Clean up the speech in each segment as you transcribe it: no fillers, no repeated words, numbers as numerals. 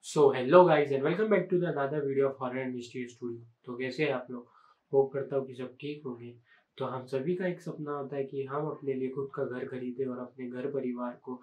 So hello guys and welcome back to the another video of horror and mystery studio. तो कैसे हैं आप लोग? होप करता हूँ कि सब ठीक होंगे। तो हम सभी का एक सपना होता है कि हम अपने लिए खुद का घर खरीदें और अपने घर परिवार को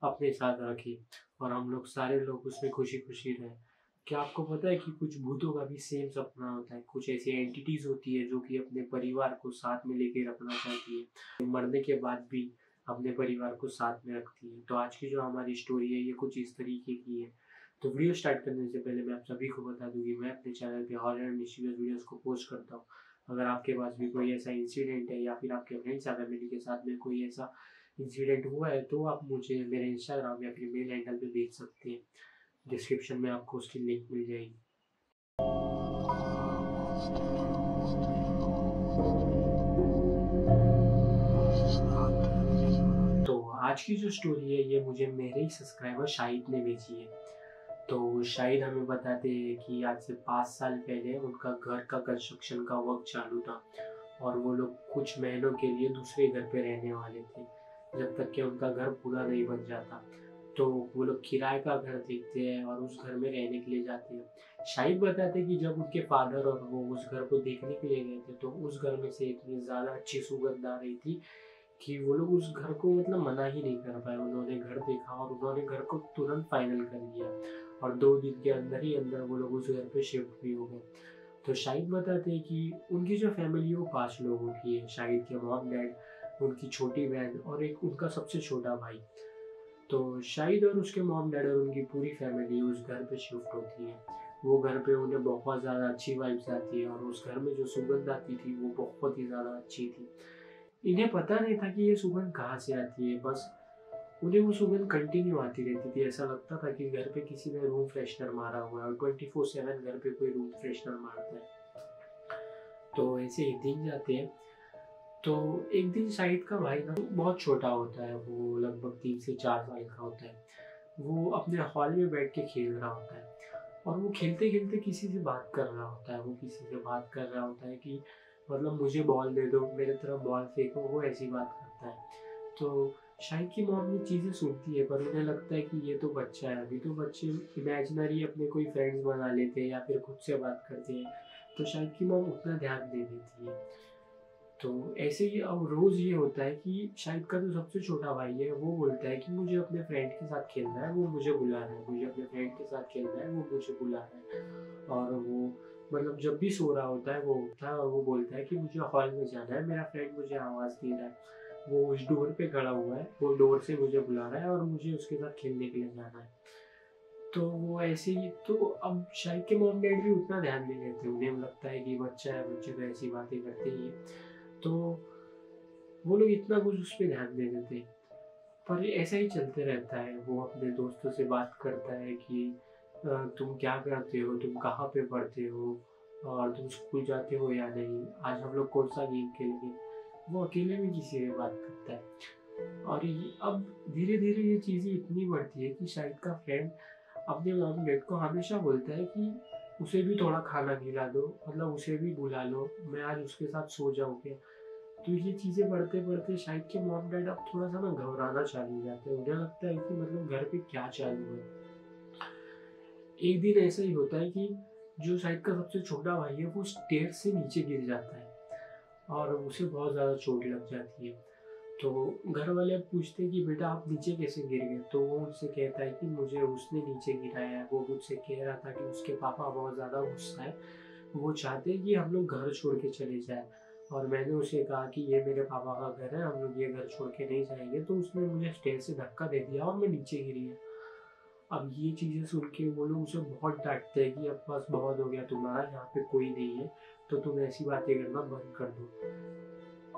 अपने साथ रखें और हम लोग सारे लोग उसमें खुशी खुशी रहें। क्या आपको पता है कि कुछ भूतों का भी सेम सपना होता है? कुछ ऐसी एंटिटीज होती है जो कि अपने परिवार को साथ में लेके रखना चाहती है, मरने के बाद भी अपने परिवार को साथ में रखती है। तो आज की जो हमारी स्टोरी है ये कुछ इस तरीके की है। तो वीडियो स्टार्ट करने से पहले मैं आप सभी को बता दूं कि मैं अपने चैनल पे हॉरर एंड मिस्टीरियस वीडियोस को पोस्ट करता हूँ। अगर आपके पास भी कोई ऐसा इंसिडेंट है या फिर आपके फ्रेंड्स या फैमिली के साथ में कोई ऐसा इंसिडेंट हुआ है तो आप मुझे मेरे इंस्टाग्राम या फिर मेल हैंडल पे भेज सकते हैं। डिस्क्रिप्शन में आपको उसकी लिंक मिल जाएगी। तो आज की जो स्टोरी है ये मुझे मेरे ही सब्सक्राइबर शाहिद ने भेजी है। तो शाहिद हमें बताते हैं कि आज से 5 साल पहले उनका घर का कंस्ट्रक्शन का वर्क चालू था और वो लोग कुछ महीनों के लिए दूसरे घर पे रहने वाले थे जब तक कि उनका घर पूरा नहीं बन जाता। तो वो लोग किराए का घर देखते हैं और उस घर में रहने के लिए जाते हैं। शाहिद बताते हैं कि जब उनके फादर और वो उस घर को देखने के लिए गए थे तो उस घर में से इतनी ज़्यादा अच्छी सुगंध आ रही थी कि वो लोग उस घर को मना ही नहीं कर पाए। उन्होंने घर देखा और उन्होंने घर को तुरंत फाइनल कर लिया और 2 दिन के अंदर ही अंदर वो लोग उस घर पे शिफ्ट भी हो गए। तो शाहिद बताते हैं कि उनकी जो फैमिली है वो 5 लोगों की है। शाहिद के मॉम डैड, उनकी छोटी बहन और एक उनका सबसे छोटा भाई। तो शाहिद और उसके मॉम डैड और उनकी पूरी फैमिली उस घर पे शिफ्ट होती है। वो घर पे उन्हें बहुत ज़्यादा अच्छी वाइब्स आती है और उस घर में जो सुगंध आती थी वो बहुत ही ज़्यादा अच्छी थी। इन्हें पता नहीं था कि ये सुगंध कहाँ से आती है, बस उन्हें वो सुगंध कंटिन्यू आती रहती थी। ऐसा लगता था कि घर पे किसी ने रूम फ्रेशनर मारा हुआ है और 24/7 घर पे कोई रूम फ्रेशनर मारता है। तो ऐसे ही दिन जाते हैं। तो एक दिन शाहिद का भाई बहुत छोटा होता है, वो लगभग 3 से 4 साल का होता है। वो अपने हॉल में बैठ के खेल रहा होता है और वो खेलते खेलते किसी से बात कर रहा होता है। वो किसी से बात कर रहा होता है कि मुझे बॉल दे दो, मेरे तरफ बॉल फेंको, वो ऐसी बात करता है। तो शाहिद की मॉम ये चीज़ें सुनती है पर उन्हें लगता है कि ये तो बच्चा है, अभी तो बच्चे इमेजिनरी अपने कोई फ्रेंड्स बना लेते हैं या फिर खुद से बात करते हैं। तो शाहिद की मॉम उतना ध्यान नहीं देती है। तो ऐसे ही अब रोज़ ये होता है कि शाहिद का जो सबसे छोटा भाई है वो बोलता है कि मुझे अपने फ्रेंड के साथ खेलना है, वो मुझे बुला रहा है, मुझे अपने फ्रेंड के साथ खेलना है, वो मुझे बुला रहा है। और वो जब भी सो रहा होता है वो उठता है और वो बोलता है कि मुझे हॉल में जाना है, मेरा फ्रेंड मुझे आवाज़ दे रहा है, वो उस डोर पे खड़ा हुआ है, वो डोर से मुझे बुला रहा है और मुझे उसके साथ खेलने के लिए जाना है। तो वो ऐसे ही तो अब शाहिद के मॉम डैड भी उतना ध्यान नहीं देते, उन्हें लगता है कि बच्चा है, बच्चे तो ऐसी बातें करते ही है। तो वो लोग इतना कुछ उस पर ध्यान नहीं देते। पर ऐसा ही चलते रहता है। वो अपने दोस्तों से बात करता है कि तुम क्या करते हो, तुम कहाँ पे पढ़ते हो और तुम स्कूल जाते हो या नहीं, आज हम लोग कौन सा गेम खेलेंगे। वो अकेले में किसी से बात करता है और अब धीरे धीरे ये चीज़ें इतनी बढ़ती है कि शाहिद का फ्रेंड अपने मॉम डैड को हमेशा बोलता है कि उसे भी थोड़ा खाना खिला दो, उसे भी बुला लो, मैं आज उसके साथ सो जाऊँगी। तो ये चीज़ें बढ़ते-बढ़ते शाहिद के मॉम-डैड अब थोड़ा-सा घबराना चालू हो जाते हैं। उन्हें लगता है कि घर पे क्या चालू है। एक दिन ऐसा ही होता है कि जो शाहिद का सबसे छोटा भाई है वो स्टेयर से नीचे गिर जाता है और उसे बहुत ज़्यादा चोट लग जाती है। तो घर वाले अब पूछते हैं कि बेटा आप नीचे कैसे गिर गए? तो वो उनसे कहता है कि मुझे उसने नीचे गिराया है। वो मुझसे कह रहा था कि उसके पापा बहुत ज़्यादा गुस्सा है, वो चाहते हैं कि हम लोग घर छोड़ के चले जाएँ और मैंने उसे कहा कि ये मेरे पापा का घर है, हम लोग ये घर छोड़ के नहीं जाएँगे, तो उसने मुझे स्टेयर से धक्का दे दिया और मैं नीचे गिरी है। अब ये चीज़ें सुन के वो लोग उसे बहुत डाँटते हैं कि अब बस बहुत हो गया तुम्हारा, यहाँ पे कोई नहीं है, तो तुम ऐसी बातें करना बंद कर दो।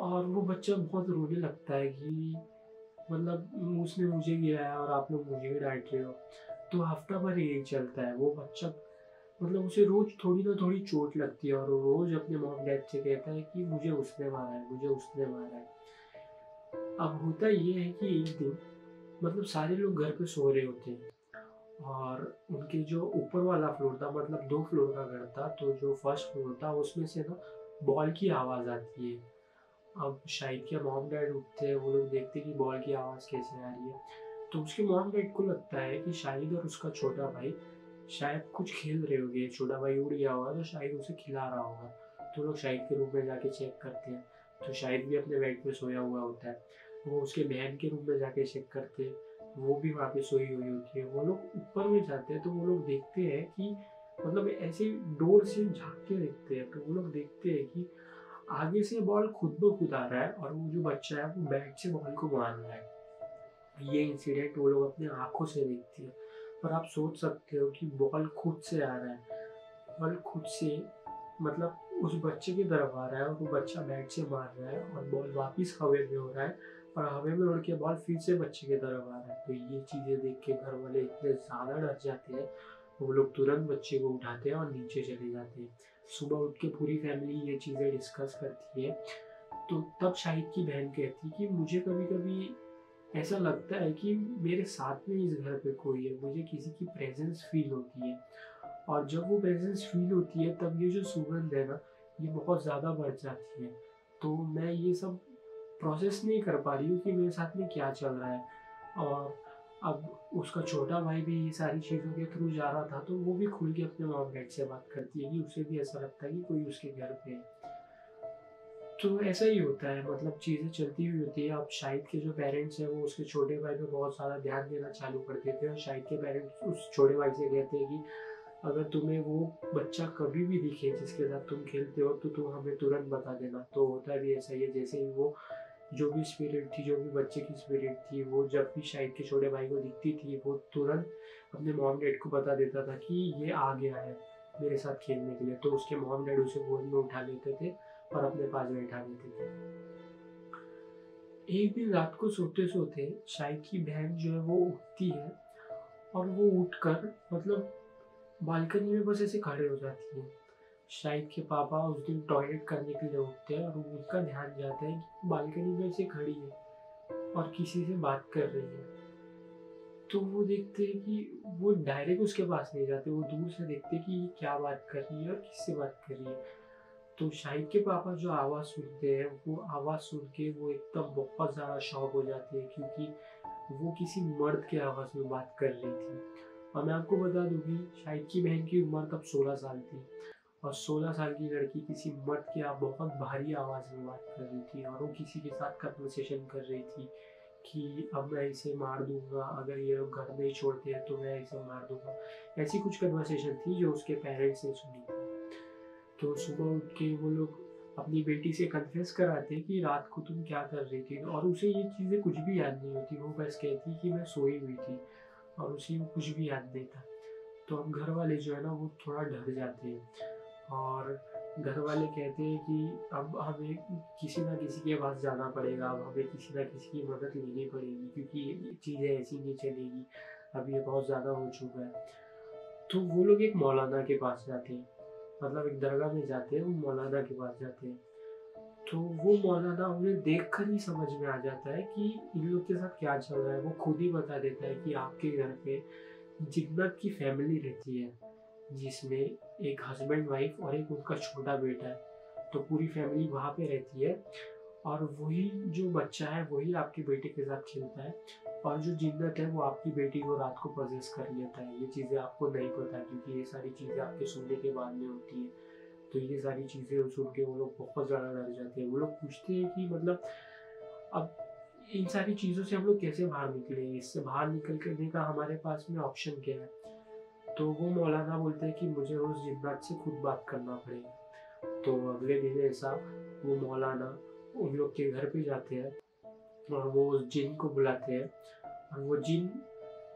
और वो बच्चा बहुत रोने लगता है कि उसने मुझे गिराया और आप लोग मुझे भी डाँट रहे हो। तो हफ्ता भर यही चलता है। वो बच्चा उसे रोज़ थोड़ी ना थोड़ी चोट लगती है और वो रोज़ अपने मॉम-डैड से कहता है कि मुझे उसने मारा है, मुझे उसने मारा है। अब होता ये है कि एक दिन सारे लोग घर पे सो रहे होते हैं और उनके जो ऊपर वाला फ्लोर था, 2 फ्लोर का घर था, तो जो फर्स्ट फ्लोर था उसमें से ना बॉल की आवाज़ आती है। अब शाहिद के मॉम-डैड उठते हैं, वो लोग देखते हैं कि बॉल की आवाज़ कैसे आ रही है। तो उसके मॉम-डैड को लगता है कि शाहिद और उसका छोटा भाई शायद कुछ खेल रहे होंगे, छोटा भाई उड़ गया होगा तो शायद उसे खिला रहा होगा। तो लोग शाहिद के रूम में जाके चेक करते हैं, तो शाहिद भी अपने बेड पे सोया हुआ होता है। वो उसके बहन के रूम में जाके चेक करते हैं, वो भी वहाँ पे सोई हुई होती है। वो लोग ऊपर में जाते हैं तो वो लोग देखते हैं कि मतलब ऐसे डोर से झाँक के देखते हैं, तो वो लोग देखते हैं कि आगे से बॉल खुद ब खुद आ रहा है और वो जो बच्चा है वो बैट से बॉल को मार रहा है। ये इंसिडेंट वो लोग अपनी आंखों से देखते हैं। और आप सोच सकते हो कि बॉल खुद से आ रहा है, बॉल खुद से मतलब उस बच्चे की तरफ आ रहा है और वो बच्चा बैट से मार रहा है और बॉल वापस हवा में हो रहा है और हवा में उड़ के बॉल फिर से बच्चे की तरफ आ रहा है। तो ये चीज़ें देख के घर वाले इतने ज़्यादा डर जाते हैं, वो लोग तुरंत बच्चे को उठाते हैं और नीचे चले जाते हैं। सुबह उठ के पूरी फैमिली ये चीज़ें डिस्कस करती है। तो तब शाहिद की बहन कहती कि मुझे कभी कभी ऐसा लगता है कि मेरे साथ में इस घर पे कोई है, मुझे किसी की प्रेजेंस फील होती है। और जब वो प्रेजेंस फील होती है तब ये जो सुगंध है ना, ये बहुत ज़्यादा बढ़ जाती है। तो मैं ये सब प्रोसेस नहीं कर पा रही हूँ कि मेरे साथ में क्या चल रहा है। और अब उसका छोटा भाई भी ये सारी चीज़ों के थ्रू जा रहा था, तो वो भी खुल के अपने मॉम डैड से बात करती है कि उसे भी ऐसा लगता है कि कोई उसके घर पे है। तो ऐसा ही होता है, मतलब चीज़ें चलती हुई होती है। अब शाहिद के जो पेरेंट्स हैं वो उसके छोटे भाई पे बहुत ज़्यादा ध्यान देना चालू कर देते हैं और शाहिद के पेरेंट्स उस छोटे भाई से कहते हैं कि अगर तुम्हें वो बच्चा कभी भी दिखे जिसके साथ तुम खेलते हो तो तुम हमें तुरंत बता देना। तो होता भी ऐसा ही है, जैसे ही वो जो भी स्पिरिट थी, जो भी बच्चे की स्पिरिट थी, वो जब भी शाहिद के छोटे भाई को दिखती थी वो तुरंत अपने मॉम डैड को बता देता था कि ये आ गया है मेरे साथ खेलने के लिए। तो उसके मॉम डैड उसे गोद में उठा लेते थे और अपने पास बैठा देते थे। एक दिन रात को सोते सोते शाहिद की बहन जो है वो उठती है और वो उठकर मतलब बालकनी में बस ऐसे खड़े हो जाती है। शाहिद के पापा उस दिन टॉयलेट करने के लिए उठते हैं और उनका ध्यान जाता है कि बालकनी में ऐसे खड़ी है और किसी से बात कर रही है। तो वो देखते हैं कि वो डायरेक्ट उसके पास नहीं जाते, वो दूर से देखते हैं कि ये क्या बात कर रही है और किससे बात कर रही है। तो शाहिद के पापा जो आवाज़ सुनते हैं, वो आवाज़ सुन के वो एकदम बहुत ज़्यादा शॉक हो जाते हैं, क्योंकि वो किसी मर्द की आवाज़ में बात कर रही थी। और मैं आपको बता दूं कि शाहिद की बहन की उम्र तब 16 साल थी और 16 साल की लड़की किसी मर्द की बहुत भारी आवाज़ में बात कर रही थी और वो किसी के साथ कन्वर्सेशन कर रही थी कि अब मैं इसे मार दूंगा, अगर ये लोग घर नहीं छोड़ते हैं तो मैं इसे मार दूंगा। ऐसी कुछ कन्वर्सेशन थी जो उसके पेरेंट्स ने सुनी थी। तो सुबह उठ के वो लोग अपनी बेटी से कन्फेस कराते कि रात को तुम क्या कर रही थी, और उसे ये चीज़ें कुछ भी याद नहीं होती। वो बस कहती कि मैं सोई हुई थी और उसे वो कुछ भी याद नहीं था। तो अब घर वाले जो है ना वो थोड़ा डर जाते हैं और घर वाले कहते हैं कि अब हमें किसी ना किसी के पास जाना पड़ेगा, अब हमें किसी ना किसी की मदद लेनी पड़ेगी, क्योंकि ये चीज़ें ऐसी नहीं चलेगी, अब ये बहुत ज़्यादा हो चुका है। तो वो लोग एक मौलाना के पास जाते हैं, मतलब एक दरगाह में जाते हैं, वो मौलाना के पास जाते हैं। तो वो मौलाना उन्हें देखकर ही समझ में आ जाता है कि इन लोग के साथ क्या चल रहा है। वो खुद ही बता देता है कि आपके घर पे जिन्नत की फैमिली रहती है, जिसमें एक हस्बैंड वाइफ और एक उनका छोटा बेटा है। तो पूरी फैमिली वहाँ पे रहती है और वही जो बच्चा है वही आपके बेटे के साथ खेलता है, और जो जिन्नत है वो आपकी बेटी को रात को पजेस कर लेता है। ये चीज़ें आपको नहीं पता, क्योंकि ये सारी चीज़ें आपके सुनने के बाद में होती है। तो ये सारी चीज़ें सुन के वो लोग बहुत ज़्यादा डर जाते हैं। वो लोग पूछते हैं कि मतलब अब इन सारी चीज़ों से हम लोग कैसे बाहर निकलेंगे, इससे बाहर निकल करने का हमारे पास में ऑप्शन क्या है। तो वो मौलाना बोलते हैं कि मुझे उस जिन्नात से खुद बात करना पड़ेगा। तो अगले दिन ऐसा वो मौलाना उन लोग के घर पे जाते हैं और वो उस जिन को बुलाते हैं, और वो जिन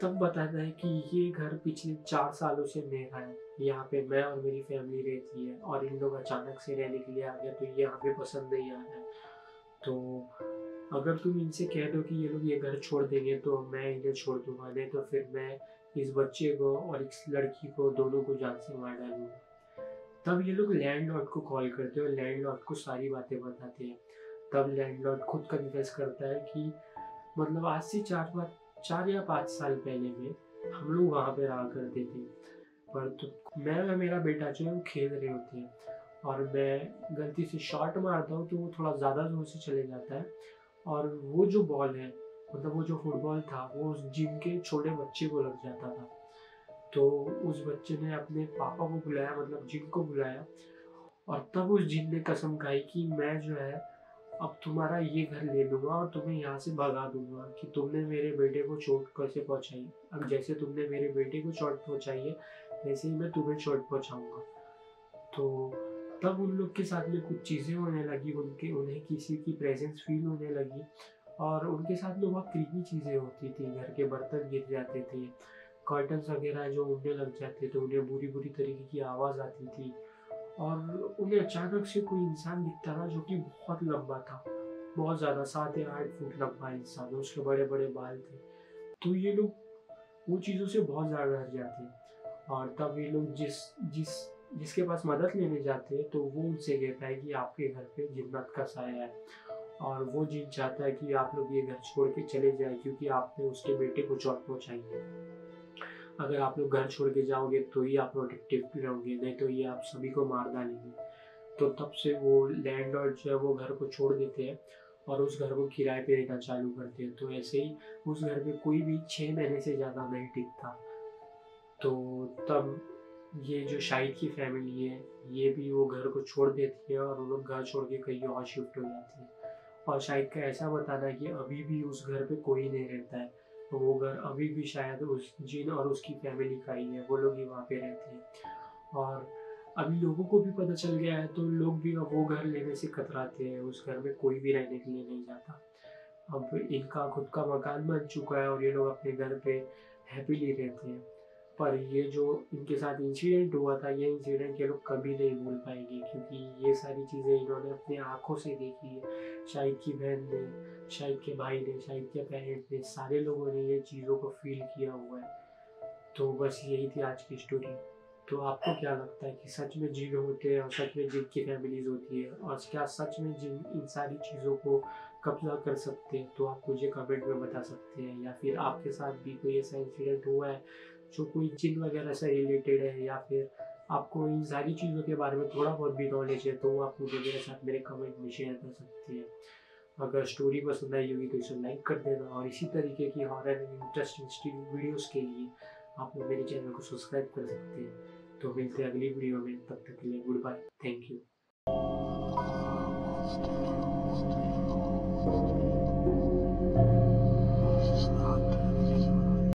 तब बताता है कि ये घर पिछले 4 सालों से मेरा है, यहाँ पे मैं और मेरी फैमिली रहती है, और इन लोग अचानक से रहने के लिए आ गए तो ये यहाँ पे पसंद नहीं आ रहा है। तो अगर तुम इनसे कह दो कि ये लोग ये घर छोड़ देंगे तो मैं इन्हें छोड़ दूंगा, नहीं तो फिर मैं इस बच्चे को और इस लड़की को दोनों को जान से मार डालूंगा। तब ये लोग लैंडलॉर्ड को कॉल करते हैं और लैंडलॉर्ड को सारी बातें बताते हैं। तब लैंडलॉर्ड खुद कन्फेस करता है कि मतलब आज से 4 या 5 साल पहले में हम लोग वहाँ पे रहा करते थे, पर तो मैं और मेरा बेटा जो है वो खेल रहे होते हैं और मैं गलती से शॉट मारता हूँ तो वो थोड़ा ज़्यादा जोर से चले जाता है, और वो जो बॉल है, मतलब वो जो फुटबॉल था, वो उस जिम के छोटे बच्चे को लग जाता था। तो उस बच्चे ने अपने पापा को बुलाया, मतलब जिन को बुलाया, और तब उस जिन ने कसम खाई कि मैं जो है अब तुम्हारा ये घर ले लूँगा और तुम्हें यहाँ से भगा दूँगा कि तुमने मेरे बेटे को चोट कैसे पहुँचाई। अब जैसे तुमने मेरे बेटे को चोट पहुँचाई है, वैसे ही मैं तुम्हें चोट पहुँचाऊँगा। तो तब उन लोग के साथ में कुछ चीज़ें होने लगी, उन्हें किसी की प्रेज़ेंस फ़ील होने लगी, और उनके साथ में बहुत क्रीपी चीज़ें होती थी। घर के बर्तन गिर जाते थे, कर्टन्स वगैरह जो उड़ने लग जाते थे, उन्हें बुरी-बुरी तरीके की आवाज़ आती थी, और उन्हें अचानक से कोई इंसान दिखता था जो कि बहुत लंबा था, बहुत ज़्यादा 7 या 8 फुट लंबा इंसान, उसके बड़े-बड़े बाल थे। तो ये लोग वो चीज़ों से बहुत ज़्यादा डर जाते हैं, और तब ये लोग जिसके पास मदद लेने जाते हैं तो वो उनसे कहता है कि आपके घर पे जिन्नत का साया है, और वो जिन चाहता है कि आप लोग ये घर छोड़ के चले जाएं क्योंकि आपने उसके बेटे को चोट पहुँचाई है। अगर आप लोग घर छोड़ के जाओगे तो ही आप प्रोटेक्टिव रहोगे, नहीं तो ये आप सभी को मार डालेंगे। तो तब से वो लैंडलॉर्ड जो है वो घर को छोड़ देते हैं और उस घर को किराए पे रहना चालू करते हैं। तो ऐसे ही उस घर पे कोई भी 6 महीने से ज़्यादा नहीं टिकता। तो तब ये जो शाहिद की फैमिली है, ये भी वो घर को छोड़ देती है और वो लोग घर छोड़ के कहीं और शिफ्ट हो जाती है। और शाहिद का ऐसा बताना है कि अभी भी उस घर पे कोई नहीं रहता है, तो वो घर अभी भी शायद उस जिन और उसकी फैमिली का ही है, वो लोग ही वहाँ पे रहते हैं। और अभी लोगों को भी पता चल गया है, तो लोग भी अब वो घर लेने से कतराते हैं, उस घर में कोई भी रहने के लिए नहीं जाता। अब इनका खुद का मकान बन चुका है और ये लोग अपने घर पे हैप्पीली रहते हैं। पर ये जो इनके साथ इंसिडेंट हुआ था, ये इंसिडेंट ये लोग कभी नहीं भूल पाएंगे, क्योंकि ये सारी चीज़ें इन्होंने अपनी आँखों से देखी है। शाहिद की बहन ने, शाहिद के भाई ने, शाहिद के पेरेंट्स ने, सारे लोगों ने ये चीज़ों को फील किया हुआ है। तो बस यही थी आज की स्टोरी। तो आपको क्या लगता है कि सच में जिन होते हैं और सच में जिन की फैमिलीज होती है, और क्या सच में जिन इन सारी चीज़ों को कब्जा कर सकते हैं? तो आप मुझे कमेंट में बता सकते हैं, या फिर आपके साथ भी कोई ऐसा इंसिडेंट हुआ है जो कोई जिन वगैरह से रिलेटेड है, या फिर आपको इन सारी चीज़ों के बारे में थोड़ा बहुत भी नॉलेज है, तो आप मुझे मेरे साथ मेरे कमेंट में शेयर कर सकते हैं। अगर स्टोरी पसंद आई होगी तो इसे लाइक कर देना, और इसी तरीके की हॉरर एंड इंटरेस्टिंग वीडियोस के लिए आप लोग मेरे चैनल को सब्सक्राइब कर सकते हैं। तो मिलते हैं अगली वीडियो में, तब तक के लिए गुड बाय, थैंक यू।